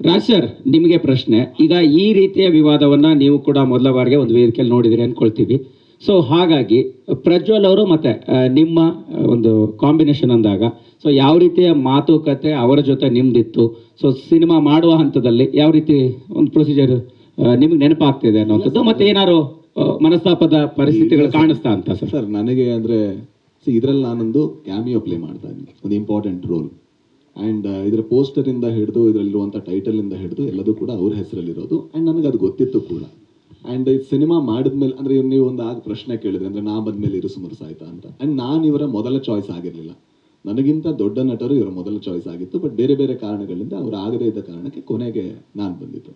Raj sir, ನಿಮಗೆ ಪ್ರಶ್ನೆ. ಈಗ ಈ ರೀತಿಯ ವಿವಾದವನ್ನ ನೀವು ಕೂಡ ಮೊದಲ ಬಾರಿಗೆ ಒಂದು ವೇದಿಕೆಯಲ್ಲಿ ನೋಡಿದಿರಿ ಅನ್ಕೊಳ್ತೀವಿ. ಸೊ ಹಾಗಾಗಿ ಪ್ರಜ್ವಲ್ ಅವರು ಮತ್ತೆ ನಿಮ್ಮ ಒಂದು ಕಾಂಬಿನೇಷನ್ ಅಂದಾಗ ಸೊ ಯಾವ ರೀತಿಯ ಮಾತುಕತೆ ಅವರ ಜೊತೆ ನಿಮ್ದಿತ್ತು? ಸೊ ಸಿನಿಮಾ ಮಾಡುವ ಹಂತದಲ್ಲಿ ಯಾವ ರೀತಿ ಒಂದು ಪ್ರೊಸೀಜರ್ ನಿಮ್ಗೆ ನೆನಪಾಗ್ತಿದೆ ಅನ್ನೋಂಥದ್ದು, ಮತ್ತೆ ಏನಾದ್ರು ಮನಸ್ತಾಪದ ಪರಿಸ್ಥಿತಿಗಳು ಕಾಣಿಸ್ತಾ ಅಂತ ಸರ್? ನನಗೆ ಅಂದರೆ ಇದರಲ್ಲಿ ನಾನೊಂದು ಕ್ಯಾಮಿಯೋ ಪ್ಲೇ ಮಾಡ್ತಾ ಇದ್ದೀನಿ, ಒಂದು ಇಂಪಾರ್ಟೆಂಟ್ ರೋಲ್. ಆ್ಯಂಡ್ ಇದರ ಪೋಸ್ಟರಿಂದ ಹಿಡಿದು ಇದರಲ್ಲಿರುವಂಥ ಟೈಟಲಿಂದ ಹಿಡಿದು ಎಲ್ಲದೂ ಕೂಡ ಅವ್ರ ಹೆಸರಲ್ಲಿರೋದು. ಆ್ಯಂಡ್ ನನಗೆ ಅದು ಗೊತ್ತಿತ್ತು ಕೂಡ. ಆ್ಯಂಡ್ ಈ ಸಿನಿಮಾ ಮಾಡಿದ್ಮೇಲೆ ಅಂದರೆ ನೀವು ಒಂದು ಆಗ ಪ್ರಶ್ನೆ ಕೇಳಿದ್ರೆ ಅಂದರೆ ನಾ ಬಂದಮೇಲೆ ಇರು ಸುಮಾರು ಸಾಯ್ತಾ ಅಂತ. ಆ್ಯಂಡ್ ನಾನು ಇವರ ಮೊದಲ ಚಾಯ್ಸ್ ಆಗಿರಲಿಲ್ಲ. ನನಗಿಂತ ದೊಡ್ಡ ನಟರು ಇವರ ಮೊದಲ ಚಾಯ್ಸ್ ಆಗಿತ್ತು. ಬಟ್ ಬೇರೆ ಬೇರೆ ಕಾರಣಗಳಿಂದ ಅವ್ರು ಆಗದೇ ಇದ್ದ ಕಾರಣಕ್ಕೆ ಕೊನೆಗೆ ನಾನು ಬಂದಿತ್ತು.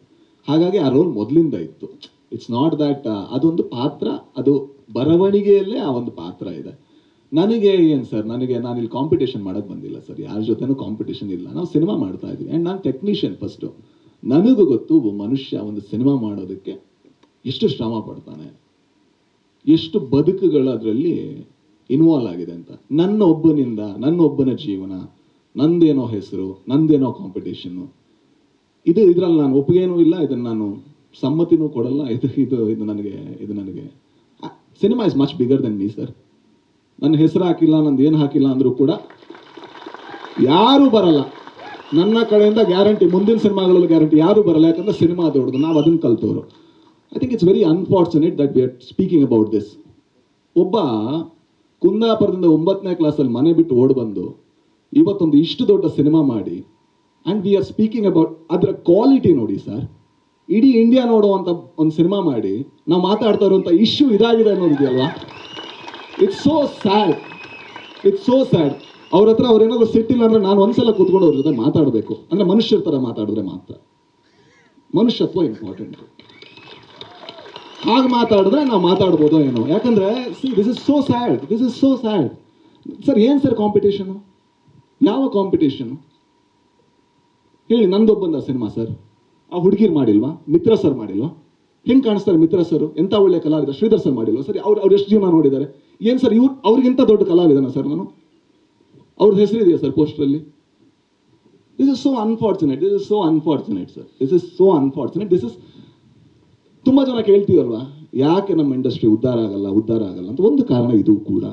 ಹಾಗಾಗಿ ಆ ರೋಲ್ ಮೊದಲಿಂದ ಇತ್ತು. ಇಟ್ಸ್ ನಾಟ್ ದ್ಯಾಟ್ ಅದೊಂದು ಪಾತ್ರ, ಅದು ಬರವಣಿಗೆಯಲ್ಲೇ ಆ ಒಂದು ಪಾತ್ರ ಇದೆ. ನನಗೆ ಏನು ಸರ್, ನಾನು ಇಲ್ಲಿ ಕಾಂಪಿಟೇಷನ್ ಮಾಡೋಕ್ಕೆ ಬಂದಿಲ್ಲ ಸರ್, ಯಾರ ಜೊತೆನೂ ಕಾಂಪಿಟೇಷನ್ ಇಲ್ಲ. ನಾವು ಸಿನಿಮಾ ಮಾಡ್ತಾ ಇದ್ವಿ. ಆ್ಯಂಡ್ ನಾನು ಟೆಕ್ನಿಷಿಯನ್ ಫಸ್ಟು. ನನಗೂ ಗೊತ್ತು ಒಬ್ಬ ಮನುಷ್ಯ ಒಂದು ಸಿನಿಮಾ ಮಾಡೋದಕ್ಕೆ ಎಷ್ಟು ಶ್ರಮ ಪಡ್ತಾನೆ, ಎಷ್ಟು ಬದುಕುಗಳು ಅದರಲ್ಲಿ ಇನ್ವಾಲ್ವ್ ಆಗಿದೆ ಅಂತ. ನನ್ನ ಒಬ್ಬನ ಜೀವನ, ನಂದೇನೋ ಹೆಸರು, ನಂದೇನೋ ಕಾಂಪಿಟೇಷನ್ನು, ಇದರಲ್ಲಿ ನಾನು ಒಪ್ಪಿಗೆನೂ ಇಲ್ಲ, ಇದನ್ನು ನಾನು ಸಮ್ಮತಿನೂ ಕೊಡಲ್ಲ. ಇದು ನನಗೆ cinema is much bigger then me sir. ನನ್ನ ಹೆಸರು ಹಾಕಿಲ್ಲ, ನಂದು ಏನು ಹಾಕಿಲ್ಲ ಅಂದರೂ ಕೂಡ ಯಾರೂ ಬರಲ್ಲ ನನ್ನ ಕಡೆಯಿಂದ, ಗ್ಯಾರಂಟಿ. ಮುಂದಿನ ಸಿನಿಮಾಗಳಲ್ಲಿ ಗ್ಯಾರಂಟಿ ಯಾರೂ ಬರಲ್ಲ, ಯಾಕಂದರೆ ಸಿನಿಮಾ ದೊಡ್ಡದು, ನಾವು ಅದನ್ನು ಕಲ್ತವರು. I think it's very unfortunate that we are speaking about this. ಒಬ್ಬ ಕುಂದಾಪುರದಿಂದ 9ನೇ ಕ್ಲಾಸಲ್ಲಿ ಮನೆ ಬಿಟ್ಟು ಓಡ್ಬಂದು ಇವತ್ತೊಂದು ಇಷ್ಟು ದೊಡ್ಡ ಸಿನಿಮಾ ಮಾಡಿ, and we are speaking about ಅದರ ಕ್ವಾಲಿಟಿ. ನೋಡಿ ಸರ್, ಇಡೀ ಇಂಡಿಯಾ ನೋಡುವಂಥ ಒಂದು ಸಿನಿಮಾ ಮಾಡಿ ನಾವು ಮಾತಾಡ್ತಾ ಇರುವಂಥ ಇಶ್ಯೂ ಇದಾಗಿದೆ ಅನ್ನೋದಿದೆಯಲ್ವಾ? It's so sad. ಅವ್ರ ಹತ್ರ ಅವ್ರೇನಾದ್ರು ಸಿಟ್ಟಿಲ್ಲ ಅಂದರೆ ನಾನು ಒಂದ್ಸಲ ಕೂತ್ಕೊಂಡು ಅವ್ರ ಜೊತೆ ಮಾತಾಡಬೇಕು. ಅಂದರೆ ಮನುಷ್ಯರ ಥರ ಮಾತಾಡಿದ್ರೆ ಮಾತ್ರ. ಮನುಷ್ಯತ್ವ ಇಂಪಾರ್ಟೆಂಟ್. ಹಾಗೆ ಮಾತಾಡಿದ್ರೆ ನಾವು ಮಾತಾಡ್ಬೋದೋ ಏನೋ. ಯಾಕಂದರೆ this is so sad sir. ಏನು ಸರ್ ಕಾಂಪಿಟೇಷನು? ಯಾವ ಕಾಂಪಿಟೇಷನು ಹೇಳಿ? ನಂದೊಬ್ಬಂದ ಸಿನಿಮಾ ಸರ್. ಆ ಹುಡುಗಿರು ಮಾಡಿಲ್ವಾ? ಮಿತ್ರ ಸರ್ ಮಾಡಿಲ್ವಾ? ಹೆಂಗೆ ಕಾಣಿಸ್ತಾರೆ ಮಿತ್ರ ಸರ್? ಎಂಥ ಒಳ್ಳೆ ಕಲಾವಿದ. ಶ್ರೀಧರ್ ಸರ್ ಮಾಡಿಲ್ವಾ ಸರ್? ಅವ್ರು ಎಷ್ಟು ಜೀವನ ನೋಡಿದ್ದಾರೆ? ಏನು ಸರ್ ಅವ್ರಿಗಿಂತ ದೊಡ್ಡ ಕಲಾವಿದನ ಸರ್ ನಾನು? ಅವ್ರದ್ದು ಹೆಸರಿದೆಯಾ ಸರ್ ಪೋಸ್ಟ್ರಲ್ಲಿ? This is so unfortunate sir. This is ತುಂಬ ಜನ ಕೇಳ್ತೀವಲ್ವಾ, ಯಾಕೆ ನಮ್ಮ ಇಂಡಸ್ಟ್ರಿ ಉದ್ಧಾರ ಆಗಲ್ಲ ಅಂತ. ಒಂದು ಕಾರಣ ಇದು ಕೂಡ.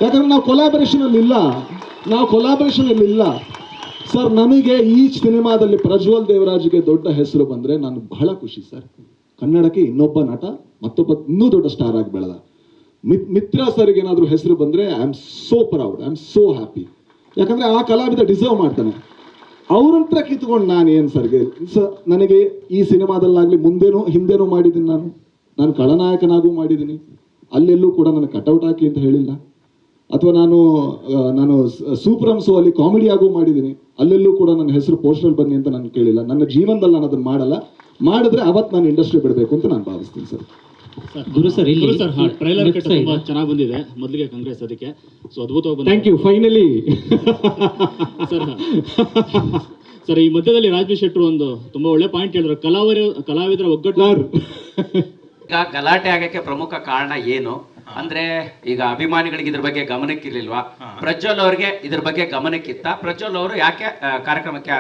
ಯಾಕಂದ್ರೆ ನಾವು ಕೊಲಾಬರೇಷನಲ್ಲಿ ಇಲ್ಲ ಸರ್. ನನಗೆ ಈ ಸಿನಿಮಾದಲ್ಲಿ ಪ್ರಜ್ವಲ್ ದೇವರಾಜ್ಗೆ ದೊಡ್ಡ ಹೆಸರು ಬಂದರೆ ನಾನು ಬಹಳ ಖುಷಿ ಸರ್. ಕನ್ನಡಕ್ಕೆ ಇನ್ನೊಬ್ಬ ನಟ, ಮತ್ತೊಬ್ಬ ಇನ್ನೂ ದೊಡ್ಡ ಸ್ಟಾರ್ ಆಗಿ ಬೆಳೆದ. ಮಿತ್ರ ಸರ್ಗೆ ಏನಾದರೂ ಹೆಸರು ಬಂದರೆ I am so proud, I am so happy. ಯಾಕಂದರೆ ಆ ಕಲಾವಿದ ಡಿಸರ್ವ್ ಮಾಡ್ತಾನೆ. ಅವ್ರಂತ್ರ ಕಿತ್ಕೊಂಡು ನಾನು ಏನು ಸರ್ಗೆ ನನಗೆ ಈ ಸಿನಿಮಾದಲ್ಲಾಗಲಿ ಮುಂದೇನೂ ಹಿಂದೇನೂ ಮಾಡಿದ್ದೀನಿ. ನಾನು ಖಳನಾಯಕನಾಗೂ ಮಾಡಿದ್ದೀನಿ. ಅಲ್ಲೆಲ್ಲೂ ಕೂಡ ನನಗೆ ಕಟೌಟ್ ಹಾಕಿ ಅಂತ ಹೇಳಿಲ್ಲ. ಅಥವಾ ನಾನು ಸೂಪರಮ್ ಸೋ ಅಲ್ಲಿ ಕಾಮಿಡಿಯಾಗೂ ಮಾಡಿದ್ದೀನಿ. ಅಲ್ಲೆಲ್ಲೂ ಕೂಡ ನನ್ನ ಹೆಸರು ಪೋಸ್ಟರ್ ಬನ್ನಿ ಅಂತ ನಾನು ಕೇಳಿಲ್ಲ. ನನ್ನ ಜೀವನದಲ್ಲಿ ನಾನು ಅದನ್ನು ಮಾಡಲ್ಲ. ಮಾಡಿದ್ರೆ ಅವತ್ತು ನಾನು ಇಂಡಸ್ಟ್ರಿ ಬಿಡಬೇಕು ಅಂತ ನಾನು ಭಾವಿಸ್ತೀನಿ ಸರ್. ಗುರು ಸರ್, ಟ್ರೈಲರ್ ತುಂಬಾ ಚೆನ್ನಾಗಿ ಬಂದಿದೆ. ಮೊದಲಿಗೆ ಕಾಂಗ್ರೆಸ್ ಅದಕ್ಕೆ ಸೊ ಅದ್ಭುತವಾಗಿ. Thank you. ಫೈನಲಿ ಸರ್, ಈ ಮಧ್ಯದಲ್ಲಿ ರಾಜೇಶ್ ಶೆಟ್ಟರು ಒಂದು ತುಂಬಾ ಒಳ್ಳೆ ಪಾಯಿಂಟ್ ಹೇಳಿದ್ರು, ಕಲಾವಿದರ ಒಗ್ಗಟ್ಟು. ಈಗ ಗಲಾಟೆ ಆಗಕ್ಕೆ ಪ್ರಮುಖ ಕಾರಣ ಏನು ಅಂದ್ರೆ, ಈಗ ಅಭಿಮಾನಿಗಳಿಗೆ ಇದ್ರ ಬಗ್ಗೆ ಗಮನಕ್ಕಿರ್ಲಿಲ್ವಾ? ಪ್ರಜ್ವಲ್ ಅವ್ರಿಗೆ ಇದ್ರ ಬಗ್ಗೆ ಗಮನಕ್ಕಿತ್ತ? ಪ್ರಜ್ವಲ್ ಅವರು ಯಾಕೆ ಕಾರ್ಯಕ್ರಮಕ್ಕೆ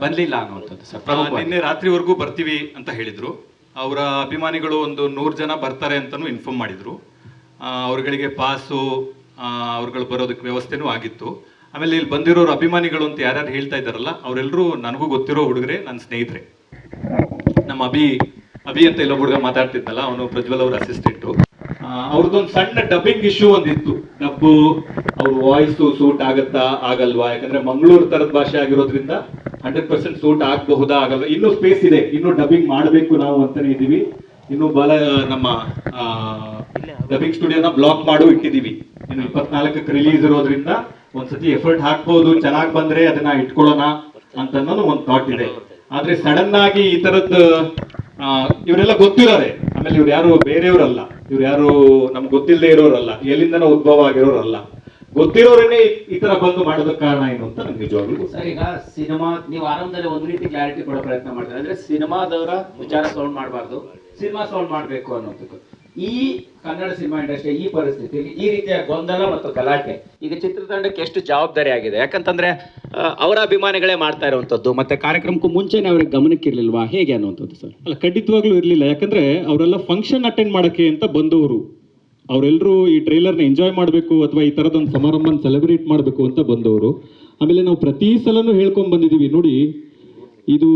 ಬಂದಿಲ್ಲ ಅನ್ನುವಂಥದ್ದು ಸರ್. ನಿನ್ನೆ ರಾತ್ರಿವರೆಗೂ ಬರ್ತೀವಿ ಅಂತ ಹೇಳಿದ್ರು. ಅವರ ಅಭಿಮಾನಿಗಳು ಒಂದು 100 ಜನ ಬರ್ತಾರೆ ಅಂತಲೂ ಇನ್ಫಾರ್ಮ್ ಮಾಡಿದ್ರು. ಅವ್ರಗಳಿಗೆ ಪಾಸು ಅವ್ರುಗಳು ಬರೋದಕ್ಕೆ ವ್ಯವಸ್ಥೆನೂ ಆಗಿತ್ತು. ಆಮೇಲೆ ಇಲ್ಲಿ ಬಂದಿರೋರು ಅಭಿಮಾನಿಗಳು ಅಂತ ಯಾರ್ಯಾರು ಹೇಳ್ತಾ ಇದ್ದಾರಲ್ಲ, ಅವರೆಲ್ಲರೂ ನನಗೂ ಗೊತ್ತಿರೋ ಹುಡುಗರೆ, ನನ್ನ ಸ್ನೇಹಿತರೆ. ನಮ್ಮ ಅಭಿ ಅಂತ ಇಲ್ಲೊಬ್ಬ ಹುಡುಗ ಮಾತಾಡ್ತಿದ್ದಲ್ಲ, ಅವನು ಪ್ರಜ್ವಲ್ ಅವ್ರ ಅಸಿಸ್ಟೆಂಟು. ಅವ್ರದ್ದೊಂದು ಸಣ್ಣ ಡಬ್ಬಿಂಗ್ ಇಶ್ಯೂ ಒಂದಿತ್ತು. ಡಬ್ಬು ಅವ್ರ ವಾಯ್ಸು ಸೂಟ್ ಆಗತ್ತಾ ಆಗಲ್ವಾ? ಯಾಕಂದ್ರೆ ಮಂಗಳೂರು ತರದ ಭಾಷೆ ಆಗಿರೋದ್ರಿಂದ 100% ಸೂಟ್ ಆಗಬಹುದಾ ಆಗಲ್ವಾ? ಇನ್ನೂ ಸ್ಪೇಸ್ ಇದೆ, ಇನ್ನೂ ಡಬ್ಬಿಂಗ್ ಮಾಡಬೇಕು ನಾವು ಅಂತಾನೆ ಇದೀವಿ. ಇನ್ನು ನಮ್ಮ ಡಬ್ಬಿಂಗ್ ಸ್ಟುಡಿಯೋನ ಬ್ಲಾಕ್ ಮಾಡು ಇಟ್ಟಿದೀವಿ. ಇನ್ನು 24ಕ್ಕೆ ರಿಲೀಸ್ ಇರೋದ್ರಿಂದ ಒಂದ್ಸತಿ ಎಫರ್ಟ್ ಹಾಕ್ಬೋದು, ಚೆನ್ನಾಗಿ ಬಂದ್ರೆ ಅದನ್ನ ಇಟ್ಕೊಳ್ಳೋಣ ಅಂತ ಅನ್ನೋದು ಒಂದು ಥಾಟ್ ಇದೆ. ಆದ್ರೆ ಸಡನ್ ಆಗಿ ಈ ತರದ್ ಇವರೆಲ್ಲ ಗೊತ್ತಿರೋರೆ. ಆಮೇಲೆ ಇವ್ರು ಯಾರು ಬೇರೆಯವರಲ್ಲ, ಇವ್ರು ಯಾರು ನಮ್ಗೆ ಗೊತ್ತಿಲ್ಲದೆ ಇರೋರಲ್ಲ, ಎಲ್ಲಿಂದನೋ ಉದ್ಭವ ಆಗಿರೋರಲ್ಲ. ಗೊತ್ತಿರೋರನ್ನೇ ಈ ತರ ಬಂದು ಮಾಡೋದಕ್ಕೆ ಕಾರಣ ಏನು ಅಂತ ನಮ್ಗೆ ನಿಜವಾಗ್ಲೂ ಸರ್. ಈಗ ಸಿನಿಮಾ ನೀವು ಆರಂಭದಲ್ಲಿ ಒಂದು ರೀತಿ ಕ್ಲಾರಿಟಿ ಕೊಡೋ ಪ್ರಯತ್ನ ಮಾಡ್ತಾರೆ. ಅಂದ್ರೆ ಸಿನಿಮಾದವರ ವಿಚಾರ ಸೌಂಡ್ ಮಾಡಬಾರ್ದು, ಸಿನಿಮಾ ಸೌಂಡ್ ಮಾಡಬೇಕು ಅನ್ನೋದಕ್ಕೆ ಈ ಕನ್ನಡ ಸಿನಿಮಾ ಇಂಡಸ್ಟ್ರಿ ಈ ಪರಿಸ್ಥಿತಿಯಲ್ಲಿ ಈ ರೀತಿಯ ಗೊಂದಲ ಮತ್ತು ಗಲಾಟೆ ಈಗ ಚಿತ್ರತಂಡಕ್ಕೆ ಎಷ್ಟು ಜವಾಬ್ದಾರಿ ಆಗಿದೆ? ಯಾಕಂತಂದ್ರೆ ಅವರ ಅಭಿಮಾನಿಗಳೇ ಮಾಡ್ತಾ ಇರುವಂತದ್ದು, ಮತ್ತೆ ಕಾರ್ಯಕ್ರಮಕ್ಕೂ ಮುಂಚೆನೆ ಅವ್ರಿಗೆ ಗಮನಕ್ಕೆ ಇರ್ಲಿಲ್ವಾ, ಹೇಗೆ ಅನ್ನುವಂಥದ್ದು ಸರ್? ಅಲ್ಲ, ಖಂಡಿತವಾಗ್ಲೂ ಇರಲಿಲ್ಲ. ಯಾಕಂದ್ರೆ ಅವರೆಲ್ಲ ಫಂಕ್ಷನ್ ಅಟೆಂಡ್ ಮಾಡೋಕ್ಕೆ ಅಂತ ಬಂದವರು. ಅವರೆಲ್ಲರೂ ಈ ಟ್ರೈಲರ್ನ ಎಂಜಾಯ್ ಮಾಡಬೇಕು ಅಥವಾ ಈ ಥರದೊಂದು ಸಮಾರಂಭನ ಸೆಲೆಬ್ರೇಟ್ ಮಾಡಬೇಕು ಅಂತ ಬಂದವರು. ಆಮೇಲೆ ನಾವು ಪ್ರತಿ ಸಲನೂ ಹೇಳ್ಕೊಂಡು ಬಂದಿದ್ದೀವಿ, ನೋಡಿ ಇದು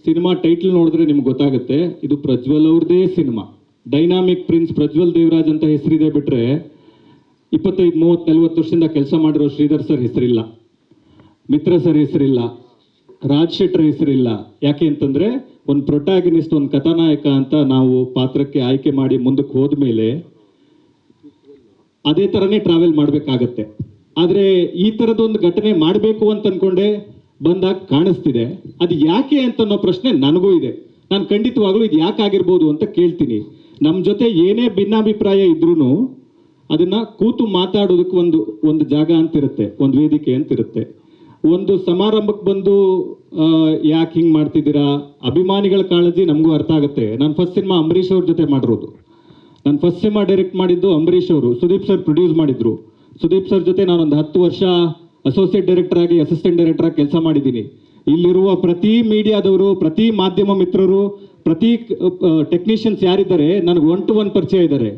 ಸಿನಿಮಾ ಟೈಟಲ್ ನೋಡಿದ್ರೆ ನಿಮ್ಗೆ ಗೊತ್ತಾಗುತ್ತೆ, ಇದು ಪ್ರಜ್ವಲ್ ಅವ್ರದ್ದೇ cinema. Dynamic prince Prajwal Devaraj ಅಂತ ಹೆಸರಿದೆ ಬಿಟ್ರೆ 25, 30, 40 ವರ್ಷದಿಂದ ಕೆಲಸ ಮಾಡಿರೋ ಶ್ರೀಧರ್ ಸರ್ ಹೆಸರಿಲ್ಲ, ಮಿತ್ರ ಸರ್ ಹೆಸರಿಲ್ಲ, ರಾಜ್ ಶೆಟ್ಟರ್ ಹೆಸರಿಲ್ಲ. ಯಾಕೆ ಅಂತಂದ್ರೆ ಒಂದು ಪ್ರೊಟ್ಯಾಗನಿಸ್ಟ್, ಒಂದು ಕಥಾನಾಯಕ ಅಂತ ನಾವು ಪಾತ್ರಕ್ಕೆ ಆಯ್ಕೆ ಮಾಡಿ ಮುಂದಕ್ಕೆ ಹೋದ್ಮೇಲೆ ಅದೇ ಥರನೇ ಟ್ರಾವೆಲ್ ಮಾಡಬೇಕಾಗತ್ತೆ. ಆದರೆ ಈ ಥರದೊಂದು ಘಟನೆ ಮಾಡಬೇಕು ಅಂತ ಅನ್ಕೊಂಡೆ ಬಂದಾಗ ಕಾಣಿಸ್ತಿದೆ. ಅದು ಯಾಕೆ ಅಂತ ಅನ್ನೋ ಪ್ರಶ್ನೆ ನನಗೂ ಇದೆ. ನಾನು ಖಂಡಿತವಾಗ್ಲೂ ಇದು ಯಾಕೆ ಆಗಿರ್ಬೋದು ಅಂತ ಕೇಳ್ತೀನಿ. ನಮ್ಮ ಜೊತೆ ಏನೇ ಭಿನ್ನಾಭಿಪ್ರಾಯ ಇದ್ರೂ ಅದನ್ನು ಕೂತು ಮಾತಾಡೋದಕ್ಕೆ ಒಂದು ಜಾಗ ಅಂತಿರುತ್ತೆ, ಒಂದು ವೇದಿಕೆ ಅಂತಿರುತ್ತೆ. ಒಂದು ಸಮಾರಂಭಕ್ಕೆ ಬಂದು ಯಾಕೆ ಹಿಂಗೆ ಮಾಡ್ತಿದ್ದೀರಾ, ಅಭಿಮಾನಿಗಳ ಕಾಳಜಿ ನಮಗೂ ಅರ್ಥ ಆಗುತ್ತೆ. ನಾನು ಫಸ್ಟ್ ಸಿನಿಮಾ ಅಂಬರೀಷ್ ಅವ್ರ ಜೊತೆ ಮಾಡಿರೋದು. ನಾನು ಫಸ್ಟ್ ಸಿನಿಮಾ ಡೈರೆಕ್ಟ್ ಮಾಡಿದ್ದು ಅಂಬರೀಷ್ ಅವರು, ಸುದೀಪ್ ಸರ್ ಪ್ರೊಡ್ಯೂಸ್ ಮಾಡಿದ್ರು. ಸುದೀಪ್ ಸರ್ ಜೊತೆ ನಾನೊಂದು 10 ವರ್ಷ ಅಸೋಸಿಯೇಟ್ ಡೈರೆಕ್ಟರ್ ಆಗಿ, ಅಸಿಸ್ಟೆಂಟ್ ಡೈರೆಕ್ಟರ್ ಆಗಿ ಕೆಲಸ ಮಾಡಿದ್ದೀನಿ. ಇಲ್ಲಿರುವ ಪ್ರತಿ ಮೀಡಿಯಾದವರು, ಪ್ರತಿ ಮಾಧ್ಯಮ ಮಿತ್ರರು, ಪ್ರತಿ ಟೆಕ್ನಿಷಿಯನ್ಸ್ ಯಾರಿದ್ದಾರೆ ನನಗೆ 1 to 1 ಪರಿಚಯ ಇದ್ದಾರೆ.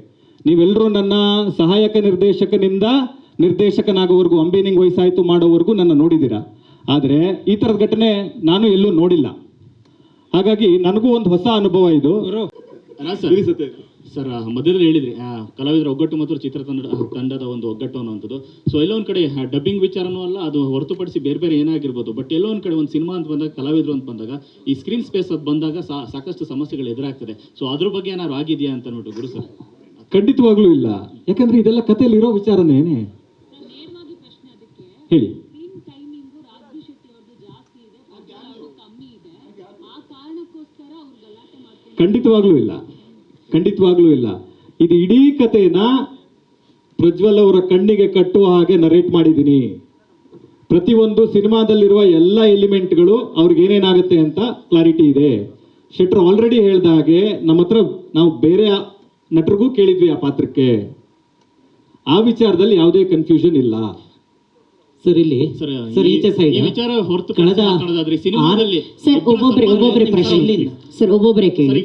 ನೀವೆಲ್ಲರೂ ನನ್ನ ಸಹಾಯಕ ನಿರ್ದೇಶಕನಿಂದ ನಿರ್ದೇಶಕನಾಗೋವರೆಗೂ, ಅಂಬೇನಿಂಗ್ ವಯಸ್ಸಾಯಿತು ಮಾಡೋವರೆಗೂ ನನ್ನ ನೋಡಿದ್ದೀರಾ. ಆದರೆ ಈ ಥರದ ಘಟನೆ ನಾನು ಎಲ್ಲೂ ನೋಡಿಲ್ಲ. ಹಾಗಾಗಿ ನನಗೂ ಒಂದು ಹೊಸ ಅನುಭವ ಇದು. ಸರ್ ಮಧ್ಯದಲ್ಲಿ ಹೇಳಿದ್ರಿ ಕಲಾವಿದರ ಒಗ್ಗಟ್ಟು ಮತ್ತು ತಂಡದ ಒಂದು ಒಗ್ಗಟ್ಟು ಅನ್ನುವಂಥದ್ದು. ಸೊ ಎಲ್ಲೋ ಒಂದು ಕಡೆ ಡಬ್ಬಿಂಗ್ ವಿಚಾರನೂ ಅಲ್ಲ, ಅದು ಹೊರತುಪಡಿಸಿ ಬೇರೆ ಬೇರೆ ಏನಾಗಿರ್ಬೋದು. ಬಟ್ ಎಲ್ಲೋ ಒಂದು ಕಡೆ ಒಂದು ಸಿನಿಮಾ ಅಂತ ಬಂದಾಗ, ಕಲಾವಿದರು ಅಂತ ಬಂದಾಗ, ಈ ಸ್ಕ್ರೀನ್ ಸ್ಪೇಸ್ ಅದು ಬಂದಾಗ ಸಾಕಷ್ಟು ಸಮಸ್ಯೆಗಳು ಎದುರಾಗ್ತದೆ. ಸೊ ಅದ್ರ ಬಗ್ಗೆ ಏನಾದ್ರು ಆಗಿದೆಯಾ ಅಂತ ಅಂದ್ಬಿಟ್ಟು ಗುರು ಸರ್? ಖಂಡಿತವಾಗ್ಲೂ ಇಲ್ಲ. ಯಾಕಂದ್ರೆ ಇದೆಲ್ಲ ಕಥೆಯಲ್ಲಿ ಇರೋ ವಿಚಾರನೇನೆ. ಹೇಳಿ. ಖಂಡಿತವಾಗ್ಲೂ ಇಲ್ಲ, ಖಂಡಿತವಾಗ್ಲೂ ಇಲ್ಲ. ಇದು ಇಡೀ ಕಥೆನ ಪ್ರಜ್ವಲ್ ಅವರ ಕಣ್ಣಿಗೆ ಕಟ್ಟುವ ಹಾಗೆ ನರೇಟ್ ಮಾಡಿದ್ದೀನಿ. ಪ್ರತಿಯೊಂದು ಸಿನಿಮಾದಲ್ಲಿರುವ ಎಲ್ಲ ಎಲಿಮೆಂಟ್ಗಳು ಅವ್ರಿಗೆ ಏನೇನಾಗುತ್ತೆ ಅಂತ ಕ್ಲಾರಿಟಿ ಇದೆ. ಶೆಟ್ರ್ ಆಲ್ರೆಡಿ ಹೇಳ್ದ ಹಾಗೆ ನಮ್ಮ ಹತ್ರ ನಾವು ಬೇರೆ ನಟರಿಗೂ ಕೇಳಿದ್ವಿ ಆ ಪಾತ್ರಕ್ಕೆ. ಆ ವಿಚಾರದಲ್ಲಿ ಯಾವುದೇ ಕನ್ಫ್ಯೂಷನ್ ಇಲ್ಲ. ಸರ್ ಇಲ್ಲಿ ಸರ್ ಈಚೆ ಸೈಡ್ ವಿಚಾರ ಹೊರತು ಮಾತಾಡೋದಾದ್ರೆ ಸಿನಿಮಾದಲ್ಲಿ ಸರ್ ಒಬ್ಬೊಬ್ಬರೇ ಪ್ರಶ್ನೆ ಸರ್ ಒಬ್ಬೊಬ್ಬರೇ ಕೇಳಿ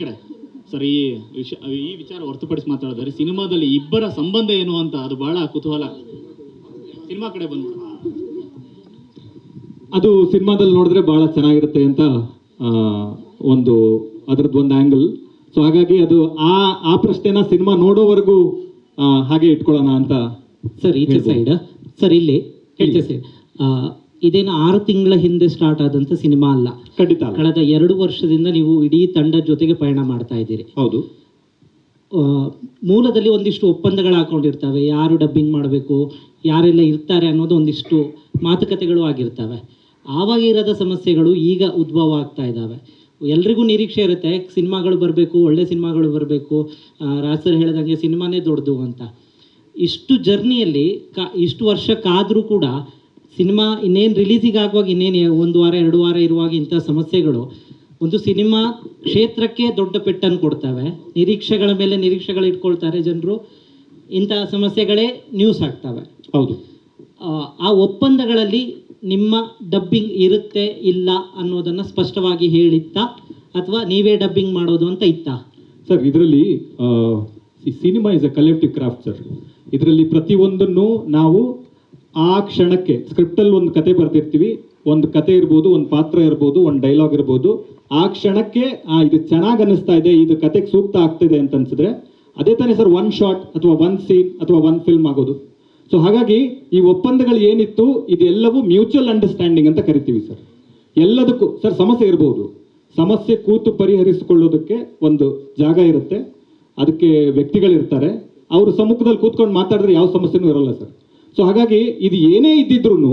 ಸರ್. ಈ ವಿಚಾರ ಹೊರತುಪಡಿಸಿ ಮಾತಾಡೋದಾದ್ರೆ ಸಿನಿಮಾದಲ್ಲಿ ಇಬ್ಬರ ಸಂಬಂಧ ಏನು ಅಂತ ಅದು ಬಹಳ ಕುತೂಹಲ. ಸಿನಿಮಾ ಕಡೆ ಬಂದ್ಬಿಡು, ಅದು ಸಿನಿಮಾದಲ್ಲಿ ನೋಡಿದ್ರೆ ಬಹಳ ಚೆನ್ನಾಗಿರುತ್ತೆ ಅಂತ ಒಂದು ಅದರದ್ದು ಒಂದು ಆ್ಯಂಗಲ್. ಸೊ ಹಾಗಾಗಿ ಅದು ಆ ಪ್ರಶ್ನೆನ ಸಿನಿಮಾ ನೋಡೋವರೆಗೂ ಹಾಗೆ ಇಟ್ಕೊಳ್ಳೋಣ ಅಂತ. ಸರ್ ಈಚೆ ಸೈಡ್ ಸರ್ ಇಲ್ಲಿ ಈಚೆ ಸೈಡ್ ಇದೇನು 6 ತಿಂಗಳ ಹಿಂದೆ ಸ್ಟಾರ್ಟ್ ಆದಂಥ ಸಿನಿಮಾ ಅಲ್ಲ. ಖಂಡಿತ ಕಳೆದ 2 ವರ್ಷದಿಂದ ನೀವು ಇಡೀ ತಂಡದ ಜೊತೆಗೆ ಪಯಣ ಮಾಡ್ತಾ ಇದ್ದೀರಿ. ಹೌದು. ಮೂಲದಲ್ಲಿ ಒಂದಿಷ್ಟು ಒಪ್ಪಂದಗಳು ಹಾಕೊಂಡಿರ್ತವೆ, ಯಾರು ಡಬ್ಬಿಂಗ್ ಮಾಡಬೇಕು, ಯಾರೆಲ್ಲ ಇರ್ತಾರೆ ಅನ್ನೋದು ಒಂದಿಷ್ಟು ಮಾತುಕತೆಗಳು ಆಗಿರ್ತವೆ. ಆವಾಗಿರದ ಸಮಸ್ಯೆಗಳು ಈಗ ಉದ್ಭವ ಆಗ್ತಾ ಇದ್ದಾವೆ. ಎಲ್ರಿಗೂ ನಿರೀಕ್ಷೆ ಇರುತ್ತೆ ಸಿನಿಮಾಗಳು ಬರಬೇಕು, ಒಳ್ಳೆ ಸಿನಿಮಾಗಳು ಬರಬೇಕು, ರಾಜ್ ಸರ್ ಹೇಳಿದಂಗೆ ಸಿನಿಮಾನೇ ದೊಡ್ಡದು ಅಂತ. ಇಷ್ಟು ಜರ್ನಿಯಲ್ಲಿ ಇಷ್ಟು ವರ್ಷ ಕಾದರೂ ಕೂಡ ಸಿನಿಮಾ ಇನ್ನೇನು ರಿಲೀಸಿಗೆ ಆಗುವಾಗ ಇನ್ನೇನು 1 ವಾರ 2 ವಾರ ಇರುವಾಗ ಇಂಥ ಸಮಸ್ಯೆಗಳು ಒಂದು ಸಿನಿಮಾ ಕ್ಷೇತ್ರಕ್ಕೆ ದೊಡ್ಡ ಪೆಟ್ಟನ್ನು ಕೊಡ್ತವೆ. ನಿರೀಕ್ಷೆಗಳ ಮೇಲೆ ನಿರೀಕ್ಷೆಗಳು ಇಟ್ಕೊಳ್ತಾರೆ ಜನರು. ಇಂಥ ಸಮಸ್ಯೆಗಳೇ ನ್ಯೂಸ್ ಆಗ್ತವೆ. ಹೌದು. ಆ ಒಪ್ಪಂದಗಳಲ್ಲಿ ನಿಮ್ಮ ಡಬ್ಬಿಂಗ್ ಇರುತ್ತೆ ಇಲ್ಲ ಅನ್ನೋದನ್ನು ಸ್ಪಷ್ಟವಾಗಿ ಹೇಳಿತ್ತಾ ಅಥವಾ ನೀವೇ ಡಬ್ಬಿಂಗ್ ಮಾಡೋದು ಅಂತ ಇತ್ತಾ? ಸರ್ ಇದರಲ್ಲಿ cinema is a collective craft sir. ಇದರಲ್ಲಿ ಪ್ರತಿಯೊಂದನ್ನು ನಾವು ಆ ಕ್ಷಣಕ್ಕೆ ಸ್ಕ್ರಿಪ್ಟಲ್ಲಿ ಒಂದು ಕತೆ ಬರ್ತಿರ್ತೀವಿ, ಒಂದು ಕತೆ ಇರ್ಬೋದು, ಒಂದು ಪಾತ್ರ ಇರ್ಬೋದು, ಒಂದು ಡೈಲಾಗ್ ಇರ್ಬೋದು. ಆ ಕ್ಷಣಕ್ಕೆ ಇದು ಚೆನ್ನಾಗಿ ಅನ್ನಿಸ್ತಾ ಇದೆ, ಇದು ಕತೆಗೆ ಸೂಕ್ತ ಆಗ್ತಿದೆ ಅಂತ ಅನ್ಸಿದ್ರೆ ಅದೇ ತಾನೇ ಸರ್ 1 ಶಾಟ್ ಅಥವಾ 1 ಸೀನ್ ಅಥವಾ 1 ಫಿಲ್ಮ್ ಆಗೋದು. ಸೊ ಹಾಗಾಗಿ ಈ ಒಪ್ಪಂದಗಳು ಏನಿತ್ತು ಇದೆಲ್ಲವೂ ಮ್ಯೂಚುವಲ್ ಅಂಡರ್ಸ್ಟ್ಯಾಂಡಿಂಗ್ ಅಂತ ಕರಿತೀವಿ ಸರ್. ಎಲ್ಲದಕ್ಕೂ ಸರ್ ಸಮಸ್ಯೆ ಇರ್ಬೋದು, ಸಮಸ್ಯೆ ಕೂತು ಪರಿಹರಿಸಿಕೊಳ್ಳೋದಕ್ಕೆ ಒಂದು ಜಾಗ ಇರುತ್ತೆ, ಅದಕ್ಕೆ ವ್ಯಕ್ತಿಗಳಿರ್ತಾರೆ. ಅವರು ಸಮ್ಮುಖದಲ್ಲಿ ಕೂತ್ಕೊಂಡು ಮಾತಾಡಿದ್ರೆ ಯಾವ ಸಮಸ್ಯೆನೂ ಇರಲ್ಲ ಸರ್. ಸೊ ಹಾಗಾಗಿ ಇದು ಏನೇ ಇದ್ದಿದ್ರು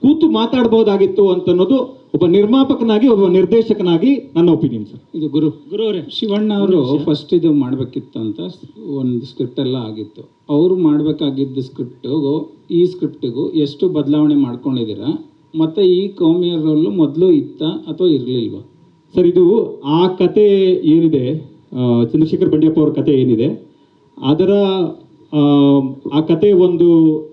ಕೂತು ಮಾತಾಡ್ಬೋದಾಗಿತ್ತು ಅಂತ ಅನ್ನೋದು ಒಬ್ಬ ನಿರ್ಮಾಪಕನಾಗಿ, ಒಬ್ಬ ನಿರ್ದೇಶಕನಾಗಿ ನನ್ನ ಒಪಿನಿಯನ್ ಸರ್. ಇದು ಗುರು ಅವರೇ, ಶಿವಣ್ಣ ಅವರು ಫಸ್ಟ್ ಇದು ಮಾಡಬೇಕಿತ್ತು ಅಂತ ಒಂದು ಸ್ಕ್ರಿಪ್ಟ್ ಎಲ್ಲ ಆಗಿತ್ತು. ಅವರು ಮಾಡಬೇಕಾಗಿದ್ದ ಸ್ಕ್ರಿಪ್ಟಿಗೂ ಈ ಸ್ಕ್ರಿಪ್ಟಿಗೂ ಎಷ್ಟು ಬದಲಾವಣೆ ಮಾಡ್ಕೊಂಡಿದ್ದೀರಾ? ಮತ್ತು ಈ ಕೌಮಿಯರ್ ರೋಲು ಮೊದಲು ಇತ್ತಾ ಅಥವಾ ಇರಲಿಲ್ವಾ ಸರ್? ಇದು ಆ ಕತೆ ಏನಿದೆ, ಚಂದ್ರಶೇಖರ್ ಬಂಡಿಯಪ್ಪ ಅವ್ರ ಕತೆ ಏನಿದೆ, ಅದರ ಆ ಕತೆ ಒಂದು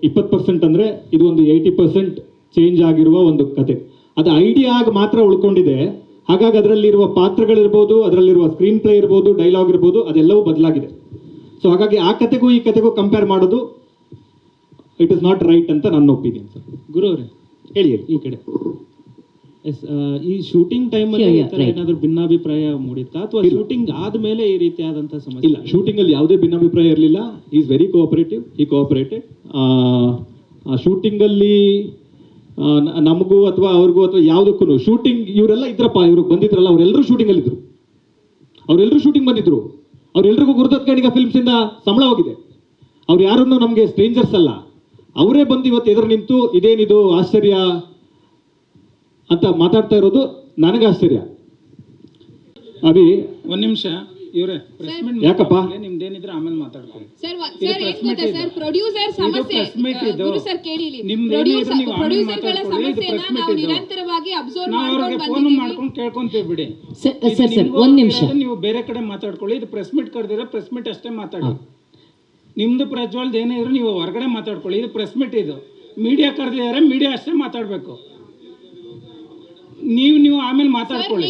20% ಅಂದರೆ ಇದು ಒಂದು 80% ಚೇಂಜ್ ಆಗಿರುವ ಒಂದು ಕತೆ. ಅದು ಐಡಿಯಾ ಆಗಿ ಮಾತ್ರ ಉಳ್ಕೊಂಡಿದೆ. ಹಾಗಾಗಿ ಅದರಲ್ಲಿರುವ ಪಾತ್ರಗಳಿರ್ಬೋದು, ಅದರಲ್ಲಿರುವ ಸ್ಕ್ರೀನ್ ಪ್ಲೇ ಇರ್ಬೋದು, ಡೈಲಾಗ್ ಇರ್ಬೋದು, ಅದೆಲ್ಲವೂ ಬದಲಾಗಿದೆ. ಸೊ ಹಾಗಾಗಿ ಆ ಕತೆಗೂ ಈ ಕತೆಗೂ ಕಂಪೇರ್ ಮಾಡೋದು ಇಟ್ ಇಸ್ ನಾಟ್ ರೈಟ್ ಅಂತ ನನ್ನ ಒಪಿನಿಯನ್ ಸರ್. ಗುರು ಅವರೇ ಹೇಳಿ ಈ ಕಡೆ. ಎಸ್, ಈ ಶೂಟಿಂಗ್ ಟೈಮಲ್ಲಿ ಏನಾದರೂ ಭಿನ್ನಾಭಿಪ್ರಾಯ ಮೂಡಿತ್ತಾ ಅಥವಾ ಶೂಟಿಂಗ್ ಆದ್ಮೇಲೆ ಈ ರೀತಿಯಾದಂಥ ಸಮಸ್ಯೆ? ಇಲ್ಲ, ಶೂಟಿಂಗ್ ಅಲ್ಲಿ ಯಾವುದೇ ಭಿನ್ನಾಭಿಪ್ರಾಯ ಇರಲಿಲ್ಲ. ಈಸ್ ವೆರಿ ಕೋಆಪರೇಟಿವ್, ಈ ಕೋಆಪರೇಟೆಡ್. ಶೂಟಿಂಗ್ ಅಲ್ಲಿ ನಮಗೂ ಅಥವಾ ಅವ್ರಿಗೂ ಅಥವಾ ಯಾವುದಕ್ಕೂ ಶೂಟಿಂಗ್ ಇವರೆಲ್ಲ ಇದ್ರಪ್ಪ, ಇವ್ರು ಬಂದಿದ್ರಲ್ಲ, ಅವರೆಲ್ಲರೂ ಶೂಟಿಂಗ್ ಅಲ್ಲಿ ಇದ್ರು. ಅವರೆಲ್ಲರೂ ಶೂಟಿಂಗ್ ಬಂದಿದ್ರು. ಅವ್ರೆಲ್ರಿಗೂ ಗುರುದತ್ ಗಣಿಗ ಫಿಲ್ಮ್ಸ್ ಇಂದ ಸಂಬಳ ಹೋಗಿದೆ. ಅವ್ರು ಯಾರನ್ನು ನಮಗೆ ಸ್ಟ್ರೇಂಜರ್ಸ್ ಅಲ್ಲ. ಅವರೇ ಬಂದು ಇವತ್ತು ಎದುರು ನಿಂತು ಇದೇನಿದು ಆಶ್ಚರ್ಯ ಅಂತ ಮಾತಾಡ್ತಾ ಇರೋದು ನನಗೆ ಆಶ್ಚರ್ಯ. ಅಭಿ ಒಂದ್ ನಿಮಿಷ ಇವ್ರೆ, ಪ್ರೆಸ್ ಮೀಟ್ ಯಾಕಪ್ಪ? ನಿಮ್ದೇನಿದ್ರೆ ಆಮೇಲೆ ಮಾತಾಡ್ಕೊಳ್ಳಿ. ಸರ್ ಏನ್ ಗೊತ್ತಾ ಸರ್, ಪ್ರೊಡ್ಯೂಸರ್ ಸಮಸ್ಯೆ ಗುರು ಸರ್ ಕೇಳಿ, ಪ್ರೊಡ್ಯೂಸರ್ಗಳ ಸಮಸ್ಯೆನ ನಾವು ನಿರಂತರವಾಗಿ ಅಬ್ಸರ್ವ್ ಮಾಡ್ಕೊಂಡು ಕೇಳ್ಕೊಂತೀವಿ ಬಿಡಿ. ಸರ್ ಒಂದ್ ನಿಮಿಷ, ನೀವು ಬೇರೆ ಕಡೆ ಮಾತಾಡ್ಕೊಳ್ಳಿ. ಇದು ಪ್ರೆಸ್ ಮೀಟ್ ಕರೆದಿರೋ ಪ್ರೆಸ್ ಮೀಟ್ ಅಷ್ಟೇ ಮಾತಾಡಿ. ನಿಮ್ದು ಪ್ರಜ್ವಲ್ದು ಏನೇ ಇದ್ರು ನೀವು ಹೊರಗಡೆ ಮಾತಾಡ್ಕೊಳ್ಳಿ. ಇದು ಪ್ರೆಸ್ ಮೀಟ್, ಇದು ಮೀಡಿಯಾ ಕರೆದಿದ್ದಾರೆ, ಮೀಡಿಯಾ ಅಷ್ಟೇ ಮಾತಾಡ್ಬೇಕು. ನೀವು ಆಮೇಲೆ ಮಾತಾಡ್ಕೊಳ್ಳಿ.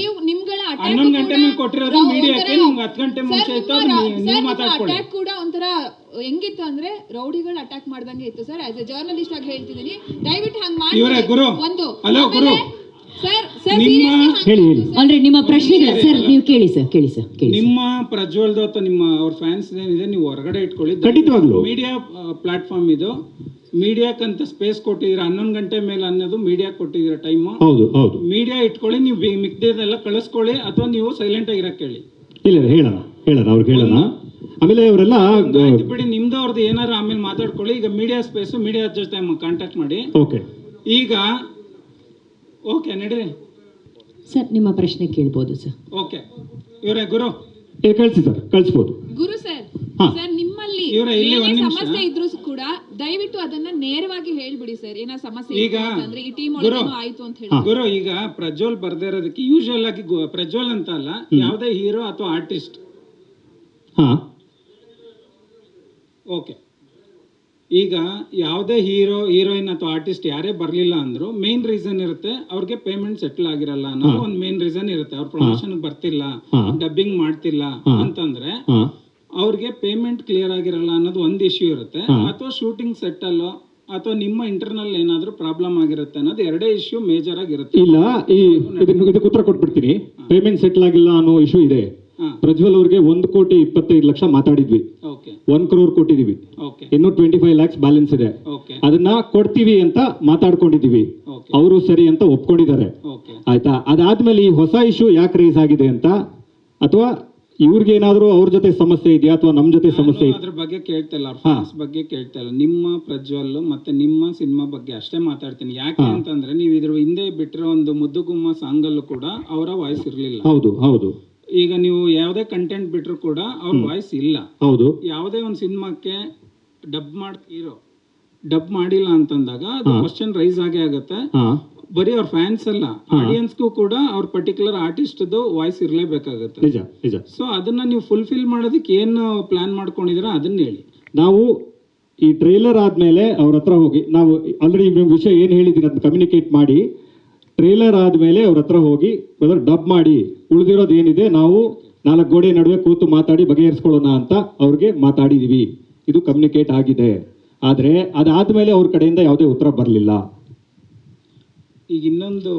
11 ಗಂಟೆ ಮೇಲೆ ಕೊಟ್ಟಿರೋದು ಮೀಡಿಯಾಕ್ಕೆ, ನಿಮ್ಗೆ 10 ಗಂಟೆ ಮುಂಚೆ ಇತ್ತು, ನೀವು ಮಾತಾಡ್ಕೊಳ್ಳಿ. ಅಟ್ಯಾಕ್ ಕೂಡ ಒಂಥರ ಹೆಂಗಿತ್ತು ಅಂದ್ರೆ ರೌಡಿಗಳು ಅಟ್ಯಾಕ್ ಮಾಡ್ದಂಗೆ ಇತ್ತು ಸರ್. ಆಸ್ ಎ ಜರ್ನಲಿಸ್ಟ್ ಆಗಿ ಹೇಳ್ತಿದ್ದೀನಿ, ದಯವಿಟ್ಟು ಹಂಗ್ ಮಾಡಿ. ಒಂದು ಆಲ್ರೆಡಿ ನಿಮ್ಮ ಪ್ರಶ್ನೆಗಳ ಸರ್ ನೀವು ಕೇಳಿ ಸರ್, ಕೇಳಿ ಸರ್. ನಿಮ್ಮ ಪ್ರಜ್ವಲ್ದು ಅಥವಾ ನಿಮ್ಮ ಅವ್ರ ಫ್ಯಾನ್ಸ್ ಏನಿದೆ ನೀವು ಹೊರಗಡೆ ಇಟ್ಕೊಳ್ಳಿ. ಖಂಡಿತವಾಗ್ಲೂ ಮೀಡಿಯಾ ಪ್ಲಾಟ್ಫಾರ್ಮ್ ಇದು. ಮೀಡಿಯಾಕ್ಕಂತ ಸ್ಪೇಸ್ ಕೊಟ್ಟಿದ್ದೀರಾ, 11 ಗಂಟೆ ಮೇಲೆ ಅನ್ನೋದು ಮೀಡಿಯಾ ಕೊಟ್ಟಿದ್ದೀರಾ ಟೈಮು. ಹೌದು ಹೌದು, ಮೀಡಿಯಾ ಇಟ್ಕೊಳ್ಳಿ. ನೀವು ಮಿಕ್ದೇದೆಲ್ಲ ಕಳಿಸ್ಕೊಳ್ಳಿ ಅಥವಾ ನೀವು ಸೈಲೆಂಟ್ ಆಗಿರಕ್ಕೆ ಹೇಳಿ. ಇಲ್ಲ ಹೇಳೋಣ ಅವ್ರಿಗೆ ಹೇಳೋಣ. ಆಮೇಲೆ ಅವರೆಲ್ಲ ಬಿಡಿ, ನಿಮ್ದು ಅವ್ರದ್ದು ಏನಾರು ಆಮೇಲೆ ಮಾತಾಡ್ಕೊಳ್ಳಿ. ಈಗ ಮೀಡಿಯಾ ಸ್ಪೇಸ್, ಮೀಡಿಯಾ ಜೊತೆ ಕಾಂಟ್ಯಾಕ್ಟ್ ಮಾಡಿ. ಓಕೆ, ಈಗ ಓಕೆ ನಡೀರಿ ಸರ್, ನಿಮ್ಮ ಪ್ರಶ್ನೆ ಕೇಳ್ಬೋದು ಸರ್. ಓಕೆ ಇವರೇ ಗುರು ಕಳಿಸಿ ಸರ್, ಕಳಿಸ್ಬೋದು. ಗುರು ಸರ್, ಸರ್ ನಿಮ್ಮಲ್ಲಿ ಸಮಸ್ಯೆ ಇದ್ರೂ ಕೂಡ ದಯವಿಟ್ಟು ಅದನ್ನ ನೇರವಾಗಿ ಹೇಳ್ಬಿಡಿ ಸರ್. ಏನೋ ಸಮಸ್ಯೆ ಅಂದ್ರೆ ಈ ಟೀಮ್ ಒಳಗೆ ಆಯ್ತು ಅಂತ ಹೇಳಿ. ಗುರು, ಈಗ ಪ್ರಜ್ವಲ್ ಬರ್ದೇ ಇರೋದಕ್ಕೆ ಯೂಶುವಲ್ ಆಗಿ ಪ್ರಜ್ವಲ್ ಅಂತ ಅಲ್ಲ, ಯಾವುದೇ ಹೀರೋ ಅಥವಾ ಆರ್ಟಿಸ್ಟ್. ಓಕೆ, ಈಗ ಯಾವುದೇ ಹೀರೋಯಿನ್ ಅಥವಾ ಆರ್ಟಿಸ್ಟ್ ಯಾರೇ ಬರ್ಲಿಲ್ಲ ಅಂದ್ರು ಮೇನ್ ರೀಸನ್ ಇರುತ್ತೆ, ಅವ್ರಿಗೆ ಪೇಮೆಂಟ್ ಸೆಟ್ಲ್ ಆಗಿರಲ್ಲ ಅನ್ನೋದು ಒಂದು ಮೇನ್ ರೀಸನ್ ಇರುತ್ತೆ. ಅವ್ರ ಪ್ರಮೋಷನ್ ಬರ್ತಿಲ್ಲ, ಡಬ್ಬಿಂಗ್ ಮಾಡ್ತಿಲ್ಲ ಅಂತಂದ್ರೆ ಅವ್ರಿಗೆ ಪೇಮೆಂಟ್ ಕ್ಲಿಯರ್ ಆಗಿರಲ್ಲ ಅನ್ನೋದು ಒಂದು ಇಶ್ಯೂ ಇರುತ್ತೆ. ಅಥವಾ ಶೂಟಿಂಗ್ ಸೆಟ್ ಅಲ್ಲೋ ಅಥವಾ ನಿಮ್ಮ ಇಂಟರ್ನಲ್ ಏನಾದ್ರೂ ಪ್ರಾಬ್ಲಮ್ ಆಗಿರುತ್ತೆ ಅನ್ನೋದು ಎರಡೇ ಇಶ್ಯೂ ಮೇಜರ್ ಆಗಿರುತ್ತೆ. ಇಲ್ಲ, ಇದಕ್ಕೆ ಉತ್ತರ ಕೊಟ್ಬಿಡ್ತೀನಿ. ಪೇಮೆಂಟ್ ಸೆಟ್ಲ್ ಆಗಿಲ್ಲ ಅನ್ನೋ ಇಶ್ಯೂ ಇದೆ. ಪ್ರಜ್ವಲ್ ಅವ್ರಿಗೆ 1,25,00,000 ಮಾತಾಡಿದ್ವಿ, 1 crore ಕೊಟ್ಟಿದೀವಿ. ಇನ್ನು 25 lakhs ಬ್ಯಾಲೆನ್ಸ್ ಇದೆ. ಅದನ್ನ ಕೊಡ್ತೀವಿ ಅಂತ ಮಾತಾಡ್ಕೊಂಡಿದೀವಿ. ಅವರು ಸರಿ ಅಂತ ಒಪ್ಕೊಂಡಿದ್ದಾರೆ. ಆಯ್ತಾ? ಅದಾದ್ಮೇಲೆ ಈ ಹೊಸ ಇಶ್ಯೂ ಯಾಕೆ ರೇಸ್ ಆಗಿದೆ ಅಂತ, ಅಥವಾ ಇವ್ರಿಗೆ ಏನಾದ್ರು ಅವ್ರ ಜೊತೆ ಸಮಸ್ಯೆ ಇದೆಯಾ ಅಥವಾ ನಮ್ ಜೊತೆ ಸಮಸ್ಯೆ ಅದ್ರ ಬಗ್ಗೆ ಕೇಳ್ತಾ ಇಲ್ಲ, ಫ್ಯಾನ್ಸ್ ಬಗ್ಗೆ ಕೇಳ್ತಾ ಇಲ್ಲ. ನಿಮ್ಮ ಪ್ರಜ್ವಲ್ ಮತ್ತೆ ನಿಮ್ಮ ಸಿನಿಮಾ ಬಗ್ಗೆ ಅಷ್ಟೇ ಮಾತಾಡ್ತೀನಿ. ಯಾಕೆ ಅಂತಂದ್ರೆ ನೀವು ಇದ್ರ ಹಿಂದೆ ಬಿಟ್ಟಿರೋ ಒಂದು ಮುದ್ದುಗುಮ್ಮ ಸಾಂಗಲ್ಲೂ ಕೂಡ ಅವರ ವಾಯ್ಸ್ ಇರ್ಲಿಲ್ಲ. ಹೌದು. ಈಗ ನೀವು ಯಾವುದೇ ಕಂಟೆಂಟ್ ಬಿಟ್ರು ಕೂಡ ಅವ್ರ ವಾಯ್ಸ್ ಇಲ್ಲ. ಹೌದು. ಯಾವುದೇ ಒಂದು ಸಿನಿಮಾಕ್ಕೆ ಡಬ್ ಮಾಡಿಲ್ಲ ಅಂತಂದಾಗ ಅದು ಕ್ವಶನ್ ರೈಸ್ ಆಗೇ ಆಗುತ್ತೆ. ಬರೀ ಅವ್ರ ಫ್ಯಾನ್ಸ್ ಅಲ್ಲ, ಆಡಿಯನ್ಸ್ಗೂ ಕೂಡ ಅವ್ರ ಪರ್ಟಿಕ್ಯುಲರ್ ಆರ್ಟಿಸ್ಟ್ ವಾಯ್ಸ್ ಇರ್ಲೇಬೇಕಾಗತ್ತೆ. ಸೊ ಅದನ್ನ ನೀವು ಫುಲ್ಫಿಲ್ ಮಾಡೋದಕ್ಕೆ ಏನು ಪ್ಲಾನ್ ಮಾಡ್ಕೊಂಡಿದ್ದೀರಾ ಅದನ್ನ ಹೇಳಿ. ನಾವು ಈ ಟ್ರೈಲರ್ ಆದ್ಮೇಲೆ ಅವ್ರ ಹತ್ರ ಹೋಗಿ, ನಾವು ಆಲ್ರೆಡಿ ವಿಷಯ ಏನು ಹೇಳಿದ್ದೀನಿ ಅದನ್ನ ಕಮ್ಯುನಿಕೇಟ್ ಮಾಡಿ, ಟ್ರೈಲರ್ ಆದ್ಮೇಲೆ ಅವ್ರ ಹತ್ರ ಹೋಗಿ ಡಬ್ ಮಾಡಿ ಉಳಿದಿರೋದು ಏನಿದೆ ನಾವು 4 ಗೋಡೆ ನಡುವೆ ಕೂತು ಮಾತಾಡಿ ಬಗೆಹರಿಸ್ಕೊಳ್ಳೋಣ ಅಂತ ಅವ್ರಿಗೆ ಮಾತಾಡಿದೀವಿ. ಇದು ಕಮ್ಯುನಿಕೇಟ್ ಆಗಿದೆ. ಆದ್ರೆ ಅದಾದ್ಮೇಲೆ ಅವ್ರ ಕಡೆಯಿಂದ ಯಾವುದೇ ಉತ್ತರ ಬರಲಿಲ್ಲ. ಈಗ ಇನ್ನೊಂದು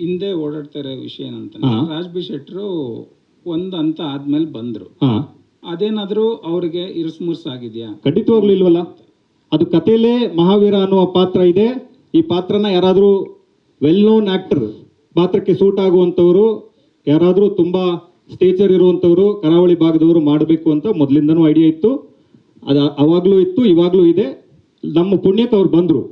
ಹಿಂದೆ ಓಡಾಡ್ತಾ ಇರೋ ವಿಷಯ ಏನಂತ, ರಾಜ್ ಬಿ ಶೆಟ್ರು ಒಂದು ಹಂತ ಆದ್ಮೇಲೆ ಬಂದ್ರು. ಅದೇನಾದ್ರೂ ಅವ್ರಿಗೆ ಇರುಸುಮುರ್ಸು ಆಗಿದ್ಯಾ? ಖಂಡಿತವಾಗ್ಲೂ ಇಲ್ವಲ್ಲ. ಅದು ಕಥೆಯಲ್ಲೇ ಮಹಾವೀರ ಅನ್ನುವ ಪಾತ್ರ ಇದೆ. ಈ ಪಾತ್ರನ ಯಾರಾದ್ರೂ ವೆಲ್ ನೋನ್ ಆಕ್ಟರ್, ಪಾತ್ರಕ್ಕೆ ಸೂಟ್ ಆಗುವಂಥವ್ರು, ಯಾರಾದರೂ ತುಂಬಾ ಸ್ಟೇಚರ್ ಇರುವಂಥವ್ರು, ಕರಾವಳಿ ಭಾಗದವರು ಮಾಡಬೇಕು ಅಂತ ಮೊದಲಿಂದನೂ ಐಡಿಯಾ ಇತ್ತು. ಅದು ಅವಾಗಲೂ ಇತ್ತು, ಇವಾಗಲೂ ಇದೆ. ನಮ್ಮ ಪುಣ್ಯಕ್ಕೆ ಅವ್ರು ಬಂದರು,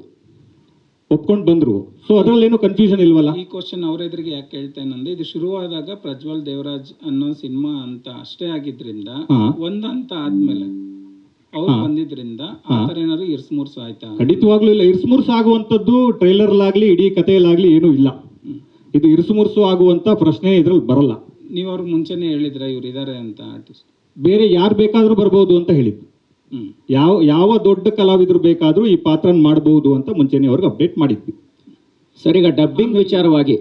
ಒಪ್ಕೊಂಡು ಬಂದರು. ಸೊ ಅದರಲ್ಲೇನು ಕನ್ಫ್ಯೂಷನ್ ಇಲ್ವಲ್ಲ. ಈ ಕ್ವಶನ್ ಅವ್ರ ಎದುರಿಗೆ ಯಾಕೆ ಕೇಳ್ತೇನಂದ್ರೆ, ಇದು ಶುರುವಾದಾಗ ಪ್ರಜ್ವಲ್ ದೇವರಾಜ್ ಅನ್ನೋ ಸಿನಿಮಾ ಅಂತ ಅಷ್ಟೇ ಆಗಿದ್ರಿಂದ ಒಂದ್ ಹಂತ ಆದ್ಮೇಲೆ ಅವ್ರು ಬಂದಿದ್ರಿಂದ ಆ ತರ ಏನಾದ್ರು ಇರ್ಸ್ಮುರ್ಸು ಆಯ್ತಾ? ಖಂಡಿತವಾಗ್ಲೂ ಇಲ್ಲ. ಇರ್ಸ್ಮುರ್ಸು ಆಗುವಂಥದ್ದು ಟ್ರೈಲರ್ಲಾಗ್ಲಿ ಇಡೀ ಕಥೆಯಲ್ಲಾಗ್ಲಿ ಏನೂ ಇಲ್ಲ. ಇದು ಇರ್ಸುಮುರ್ಸು ಆಗುವಂತ ಪ್ರಶ್ನೆ ಇದ್ರಲ್ಲಿ ಬರಲ್ಲ. ನೀವು ಅವ್ರಿಗೆ ಮುಂಚೆನೆ ಹೇಳಿದ್ರ ಇವ್ರು ಇದಾರೆ ಅಂತ ಆರ್ಟಿಸ್ಟ್? ಬೇರೆ ಯಾರು ಬೇಕಾದ್ರೂ ಬರ್ಬೋದು ಅಂತ ಹೇಳಿದ್ದು. ಯಾವ ದೊಡ್ಡ ಕಲಾವಿದರು ಬೇಕಾದರೂ ಈ ಪಾತ್ರನ ಮಾಡಬಹುದು ಅಂತ ಮುಂಚೆನೆ ಅವ್ರಿಗೆ ಅಪ್ಡೇಟ್ ಮಾಡಿದ್ವಿ. ಸರ್, ಈಗ ಡಬ್ಬಿಂಗ್ ವಿಚಾರವಾಗಿ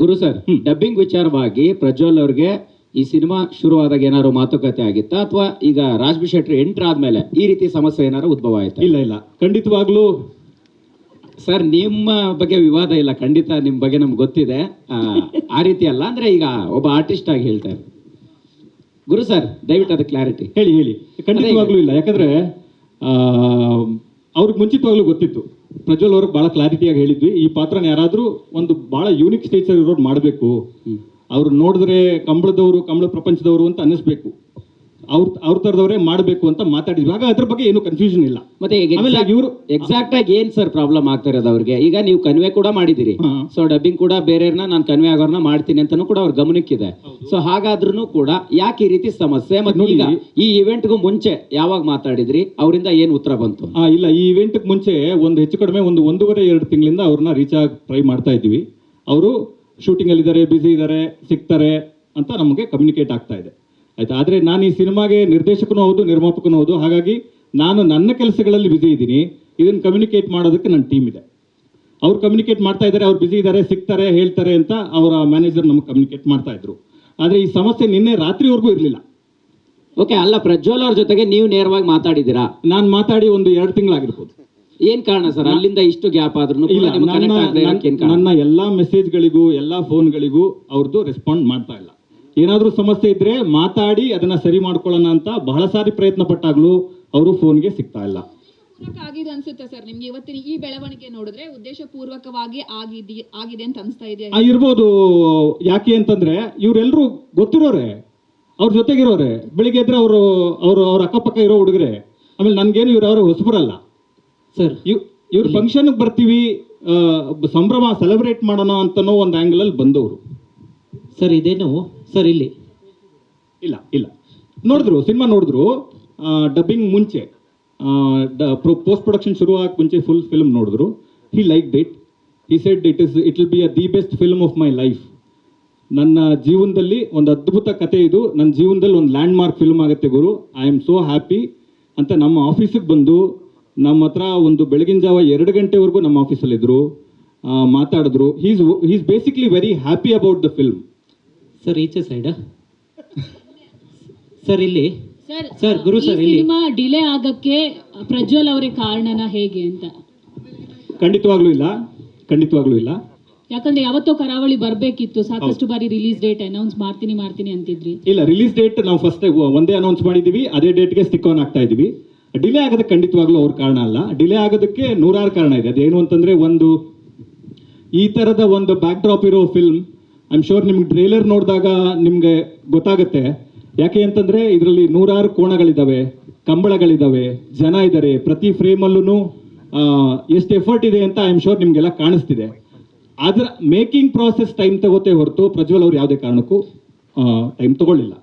ಗುರು ಸರ್, ಡಬ್ಬಿಂಗ್ ವಿಚಾರವಾಗಿ ಪ್ರಜ್ವಲ್ ಅವ್ರಿಗೆ ಈ ಸಿನಿಮಾ ಶುರುವಾದಾಗ ಏನಾದ್ರು ಮಾತುಕತೆ ಆಗಿತ್ತಾ, ಅಥವಾ ಈಗ ರಾಜ್ಬಿ ಶೆಟ್ಟಿ ಎಂಟರ್ ಆದ್ಮೇಲೆ ಈ ರೀತಿ ಸಮಸ್ಯೆ ಏನಾದ್ರು ಉದ್ಭವ ಆಯ್ತಾ? ಇಲ್ಲ, ಖಂಡಿತವಾಗ್ಲೂ ಸರ್, ನಿಮ್ಮ ಬಗ್ಗೆ ವಿವಾದ ಇಲ್ಲ, ಖಂಡಿತ ನಿಮ್ಮ ಬಗ್ಗೆ ನಮ್ಗೆ ಗೊತ್ತಿದೆ. ಆ ರೀತಿ ಅಲ್ಲ, ಅಂದ್ರೆ ಈಗ ಒಬ್ಬ ಆರ್ಟಿಸ್ಟ್ ಆಗಿ ಹೇಳ್ತಾರೆ. ಗುರು ಸರ್, ದಯವಿಟ್ಟು ಅದು ಕ್ಲಾರಿಟಿ ಹೇಳಿ. ಖಂಡಿತವಾಗ್ಲೂ ಇಲ್ಲ, ಯಾಕಂದ್ರೆ ಅವ್ರಿಗೆ ಮುಂಚಿತವಾಗ್ಲೂ ಗೊತ್ತಿತ್ತು. ಪ್ರಜ್ವಲ್ ಅವ್ರಿಗೆ ಬಹಳ ಕ್ಲಾರಿಟಿಯಾಗಿ ಹೇಳಿದ್ವಿ, ಈ ಪಾತ್ರನ ಯಾರಾದ್ರೂ ಒಂದು ಬಹಳ ಯೂನಿಕ್ ಸ್ಟೇಚರ್ ಇರೋರು ಮಾಡಬೇಕು, ಅವ್ರು ನೋಡಿದ್ರೆ ಕಂಬಳ ಪ್ರಪಂಚದವರು ಅಂತ ಅನ್ನಿಸ್ಬೇಕು, ಅವ್ರ ತರದವರೇ ಮಾಡಬೇಕು ಅಂತ ಮಾತಾಡಿದ್ವಿ. ಆಗ ಅದ್ರ ಬಗ್ಗೆ ಏನು ಕನ್ಫ್ಯೂಷನ್ ಇಲ್ಲ. ಮತ್ತೆ ಇವರು ಎಕ್ಸಾಕ್ಟ್ ಆಗಿ ಏನ್ ಸರ್ ಪ್ರಾಬ್ಲಮ್ ಆಗ್ತಾ ಇರೋದು ಅವ್ರಿಗೆ? ಈಗ ನೀವು ಕನ್ವೆ ಕೂಡ ಮಾಡಿದಿರಿ, ಸೊ ಡಬ್ಬಿಂಗ್ ಕೂಡ ಬೇರೆಯವ್ರನ್ನ ನಾನು ಕನ್ವೆ ಆಗೋರ್ನ ಮಾಡ್ತೀನಿ ಅಂತಾನು ಕೂಡ ಅವ್ರ ಗಮನಕ್ಕಿದೆ. ಸೊ ಹಾಗಾದ್ರೂ ಕೂಡ ಯಾಕೆ ಈ ರೀತಿ ಸಮಸ್ಯೆ? ಮತ್ತೆ ಈಗ ಈ ಇವೆಂಟ್ಗೂ ಮುಂಚೆ ಯಾವಾಗ ಮಾತಾಡಿದ್ರಿ, ಅವರಿಂದ ಏನ್ ಉತ್ತರ ಬಂತು? ಇಲ್ಲ, ಈ ಇವೆಂಟ್ ಮುಂಚೆ ಒಂದು ಹೆಚ್ಚು ಕಡಿಮೆ 1.5-2 ತಿಂಗಳಿಂದ ಅವ್ರನ್ನ ರೀಚ್ ಆಗಿ ಟ್ರೈ ಮಾಡ್ತಾ ಇದ್ವಿ. ಅವರು ಶೂಟಿಂಗ್ ಅಲ್ಲಿ ಇದ್ದಾರೆ, ಬ್ಯುಸಿ ಇದ್ದಾರೆ, ಸಿಗ್ತಾರೆ ಅಂತ ನಮಗೆ ಕಮ್ಯುನಿಕೇಟ್ ಆಗ್ತಾ ಇದೆ, ಆಯ್ತಾ. ಆದರೆ ನಾನು ಈ ಸಿನಿಮಾಗೆ ನಿರ್ದೇಶಕನೂ ಹೌದು, ನಿರ್ಮಾಪಕನೂ ಹೌದು. ಹಾಗಾಗಿ ನಾನು ನನ್ನ ಕೆಲಸಗಳಲ್ಲಿ ಬ್ಯುಸಿ ಇದ್ದೀನಿ. ಇದನ್ನು ಕಮ್ಯುನಿಕೇಟ್ ಮಾಡೋದಕ್ಕೆ ನನ್ನ ಟೀಮ್ ಇದೆ. ಅವ್ರು ಕಮ್ಯುನಿಕೇಟ್ ಮಾಡ್ತಾ ಇದ್ದಾರೆ, ಅವ್ರು ಬ್ಯುಸಿ ಇದ್ದಾರೆ, ಸಿಗ್ತಾರೆ, ಹೇಳ್ತಾರೆ ಅಂತ ಅವರ ಮ್ಯಾನೇಜರ್ ನಮಗೆ ಕಮ್ಯುನಿಕೇಟ್ ಮಾಡ್ತಾ ಇದ್ರು. ಆದರೆ ಈ ಸಮಸ್ಯೆ ನಿನ್ನೆ ರಾತ್ರಿವರೆಗೂ ಇರಲಿಲ್ಲ. ಓಕೆ, ಅಲ್ಲ, ಪ್ರಜ್ವಲ್ ಅವ್ರ ಜೊತೆಗೆ ನೀವು ನೇರವಾಗಿ ಮಾತಾಡಿದ್ದೀರಾ? ನಾನು ಮಾತಾಡಿ 1-2 ತಿಂಗಳಾಗಿರ್ಬೋದು. ಏನ್ ಕಾರಣ ಸರ್ ಅಲ್ಲಿಂದ ಇಷ್ಟು ಗ್ಯಾಪ್ ಆದ್ರೂ? ನನ್ನ ಎಲ್ಲಾ ಮೆಸೇಜ್ಗಳಿಗೂ ಎಲ್ಲಾ ಫೋನ್ಗಳಿಗೂ ಅವ್ರದ್ದು ರೆಸ್ಪಾಂಡ್ ಮಾಡ್ತಾ ಇಲ್ಲ. ಏನಾದ್ರೂ ಸಮಸ್ಯೆ ಇದ್ರೆ ಮಾತಾಡಿ ಅದನ್ನ ಸರಿ ಮಾಡ್ಕೊಳ್ಳೋಣ ಅಂತ ಬಹಳ ಸಾರಿ ಪ್ರಯತ್ನ ಪಟ್ಟಾಗ್ಲೂ ಅವರು ಫೋನ್ಗೆ ಸಿಗ್ತಾ ಇಲ್ಲ. ಆಗಿದೆ ಅನ್ಸುತ್ತೆ ಸರ್ ನಿಮ್ಗೆ ಇವತ್ತಿನ ಈ ಬೆಳವಣಿಗೆ ನೋಡಿದ್ರೆ ಉದ್ದೇಶ ಪೂರ್ವಕವಾಗಿ ಆಗಿದೆ ಅಂತ ಅನ್ಸ್ತಾ ಇದೆ? ಇರ್ಬೋದು. ಯಾಕೆ ಅಂತಂದ್ರೆ ಇವರೆಲ್ಲರೂ ಗೊತ್ತಿರೋರೆ, ಅವ್ರ ಜೊತೆಗಿರೋರೆ. ಬೆಳಿಗ್ಗೆ ಎದ್ರೆ ಅವ್ರ ಅಕ್ಕಪಕ್ಕ ಇರೋ ಹುಡುಗರೆ. ಆಮೇಲೆ ನನ್ಗೇನು ಇವ್ರು ಹೊಸಬರಲ್ಲ ಸರ್. ಇವ್ರ ಫಂಕ್ಷನ್ಗೆ ಬರ್ತೀವಿ, ಸಂಭ್ರಮ ಸೆಲೆಬ್ರೇಟ್ ಮಾಡೋಣ ಅಂತನೋ ಒಂದು ಆಂಗಲ್ ಅಲ್ಲಿ ಬಂದವರು ಸರ್. ಇದೇನು ಸರ್ ಇಲ್ಲಿ ಇಲ್ಲ ನೋಡಿದ್ರು, ಸಿನಿಮಾ ನೋಡಿದ್ರು. ಡಬ್ಬಿಂಗ್ ಮುಂಚೆ, ಪೋಸ್ಟ್ ಪ್ರೊಡಕ್ಷನ್ ಶುರು ಆಗಕ್ಕೆ ಮುಂಚೆ ಫುಲ್ ಫಿಲ್ಮ್ ನೋಡಿದ್ರು. ಹಿ like it. He said it will be the best film of my life. ನನ್ನ ಜೀವನದಲ್ಲಿ ಒಂದು ಅದ್ಭುತ ಕತೆ ಇದು, ನನ್ನ ಜೀವನದಲ್ಲಿ ಒಂದು ಲ್ಯಾಂಡ್ ಮಾರ್ಕ್ ಫಿಲ್ಮ್ ಆಗುತ್ತೆ ಗುರು, ಐ ಆಮ್ ಸೋ ಹ್ಯಾಪಿ ಅಂತ ನಮ್ಮ ಆಫೀಸಿಗೆ ಬಂದು ನಮ್ಮ ಹತ್ರ ಒಂದು ಬೆಳಗಿನ ಜಾವ 2 ಗಂಟೆವರೆಗೂ ನಮ್ಮ ಆಫೀಸಲ್ಲಿದ್ದರು, ಮಾತಾಡಿದ್ರು. Is basically very happy about the film. Sir ಈಚೆ ಸೈಡ್ ಸರ್ ಇಲ್ಲಿ ಸರ್ ಗುರು ಸರ್ ಇಲ್ಲಿ ಸಿನಿಮಾ ಡಿಲೇ ಆಗಕ್ಕೆ ಪ್ರಜ್ವಲ್ ಅವರೇ ಕಾರಣನ ಹೇಗೆ ಅಂತ? ಖಂಡಿತವಾಗ್ಲೂ ಇಲ್ಲ. ಯಾಕಂದ್ರೆ ಯಾವತ್ತೋ ಕರಾವಳಿ ಬರ್ಬೇಕಿತ್ತು, ಸಾಕಷ್ಟು ಬಾರಿ ರಿಲೀಸ್ ಡೇಟ್ ಅನೌನ್ಸ್ ಮಾಡ್ತೀನಿ ಅಂತಿದ್ರಿ. ಇಲ್ಲ, ರಿಲೀಸ್ ಡೇಟ್ ನಾವು ಫಸ್ಟ್ ಒಂದೇ ಅನೌನ್ಸ್ ಮಾಡಿದೀವಿ, ಅದೇ ಡೇಟ್ಗೆ ಸ್ಟಿಕ್ ಆನ್ ಆಗ್ತಾ ಇದೀವಿ. ಡಿಲೇ ಆಗೋದಕ್ಕೆ ಖಂಡಿತವಾಗ್ಲೂ ಅವ್ರ ಕಾರಣ ಅಲ್ಲ. ಡಿಲೇ ಆಗೋದಕ್ಕೆ 100 ಕಾರಣ ಇದೆ. ಅದೇನು ಅಂತಂದ್ರೆ, ಒಂದು ಈ ತರದ ಒಂದು ಬ್ಯಾಕ್ ಡ್ರಾಪ್ ಇರೋ ಫಿಲ್ಮ್, ಐ ಆಮ್ ಶೋರ್ ನಿಮ್ಗೆ ಟ್ರೇಲರ್ ನೋಡಿದಾಗ ನಿಮ್ಗೆ ಗೊತ್ತಾಗುತ್ತೆ. ಯಾಕೆ ಅಂತಂದ್ರೆ ಇದರಲ್ಲಿ 100 ಕೋಣಗಳಿದ್ದಾವೆ, ಕಂಬಳಗಳಿದ್ದಾವೆ, ಜನ ಇದ್ದಾರೆ. ಪ್ರತಿ ಫ್ರೇಮಲ್ಲೂ ಎಷ್ಟು ಎಫರ್ಟ್ ಇದೆ ಅಂತ ಐ ಆಮ್ ಶೋರ್ ನಿಮ್ಗೆಲ್ಲ ಕಾಣಿಸ್ತಿದೆ. ಅದರ ಮೇಕಿಂಗ್ ಪ್ರಾಸೆಸ್ ಟೈಮ್ ತಗೋತೇ ಹೊರತು ಪ್ರಜ್ವಲ್ ಅವ್ರು ಯಾವುದೇ ಕಾರಣಕ್ಕೂ ಟೈಮ್ ತಗೊಳ್ಳಿಲ್ಲ.